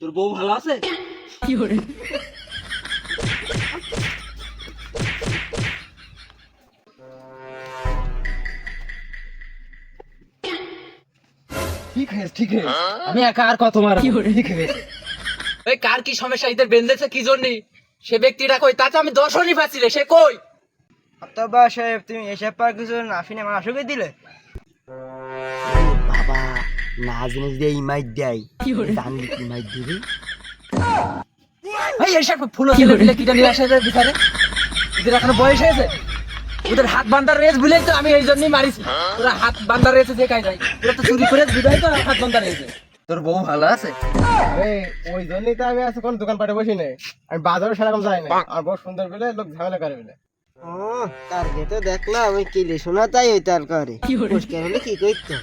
তোর বউ ভালো আছে? কি করে ঠিক আছে ঠিক আছে, আমি একা আর কত মার। ঠিক আছে, ওই কার কি সমস্যা ইদের বেঁধেছে কি জন্য সে ব্যক্তিটা কই? তাতে আমি দর্শনই পাচ্ছি রে, সে কই? অথবা সাহেব তুমি এসব পার কিছু নাফিনে আমার আসুকে দিলে বাবা না জিনিস দিয়ে ইমাইট দেয় জানলি কি ইমাইট দিবি ভাই এসব ফুলো ছেলে দিলে কিটা নিয়ে আসে ভিতরে? এদের এখনো বয়স হয়েছে? ওদের হাত বান্ধার রেস বলেই তো আমি এই জন্যই মারিছি। ওরা হাত বান্ধার রেসে যে কাজ যায়, ওরা তো চুরি করে বিদায় তো হাত বান্ধার রেসে। তোর বউ ভালো আছে? ওই জন্যই তো আমি আজকে কোন দোকান পাটে বসি নাই, আমি বাজারে সেরকম যাই না। আর বউ সুন্দর বলে লোক ঝামেলা করে বলে। ও তার তো দেখলাম ওই কিলে শোনা তাই ওই তার করে মুশকিল হলে কি করতো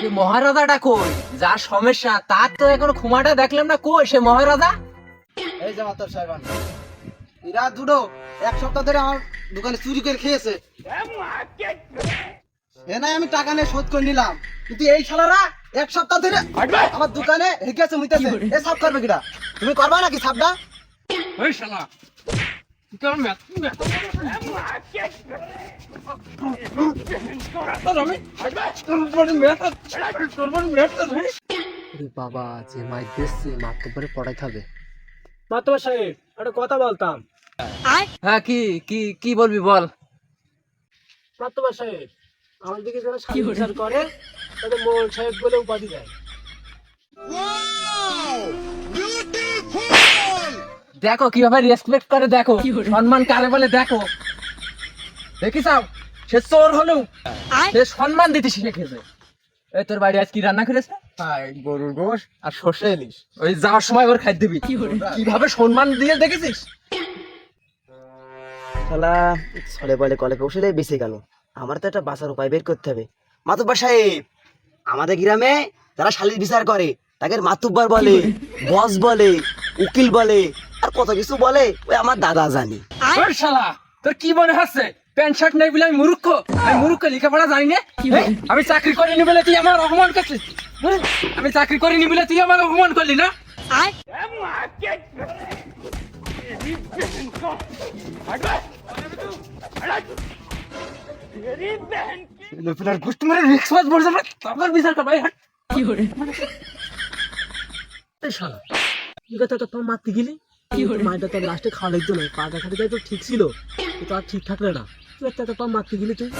সে মহারাজাটা কই? যার সমস্যা তার তো এখনো খুমাটা দেখলাম না, কই সে মহারাজা? এই যে মাতর সাহেব, এরা দুটো এক সপ্তাহ ধরে আমার দোকানে চুরি করে খেয়েছে। এ নাই আমি টাকা নিয়ে শোধ করে নিলাম, কিন্তু এই শালারা এক সপ্তাহ ধরে আমার দোকানে হেঁকেছে মুইতেছে। এ সাফ করবে কিটা? তুমি করবা নাকি সাফটা? ওই শালা বাবা যে মাই দিচ্ছে মাত্র পরে পড়াইতে হবে। মাতবা সাহেব একটা কথা বলতাম হ্যাঁ কি কি কি বলবি বল। মাতবা সাহেব আমার দিকে যারা বিচার করে তাদের মোল সাহেব বলে উপাধি দেয় দেখো কিভাবে রেসপেক্ট করে, দেখো সম্মান কারে বলে, দেখো দেখিস সে চোর হলেও সে সম্মান দিতে শিখেছে। এই তোর বাড়ি আজ কি রান্না করেছে? গরুর গোশ আর সর্ষে ইলিশ। ওই যাওয়ার সময় ওর খাই দিবি, কিভাবে সম্মান দিয়ে দেখেছিস? শালা ছলে বলে কলে কৌশলে বেঁচে গেল। আমার তো একটা বাঁচার উপায় বের করতে হবে। মাতুব্বার সাহেব আমাদের গ্রামে যারা শালির বিচার করে তাকে মাতুব্বার বলে, বস বলে, উকিল বলে আর কত কিছু বলে, ওই আমার দাদা জানি। ওই শালা তোর কি মনে হচ্ছে প্যান্ট শার্ট নেই বলে আমি মূর্খ? আমি মূর্খ, লেখাপড়া জানি না? আমি চাকরি করিনি বলে তুই আমার অপমান করছিস? আমি চাকরি করিনি বলে তুই আমার অপমান করলি না? গোষ্ঠী মানে রিক্স বাজ বলছে না, তারপর বিচার কর ভাই। কি করে শালা তুই কথা তো মারতে গেলি, কি করে মাইটা তোর লাস্টে খাওয়া লাগতো না, পাটা খাটি তো ঠিক ছিল, তো আর ঠিক থাকলে না, তুই একটা মারতে গেলি তুই।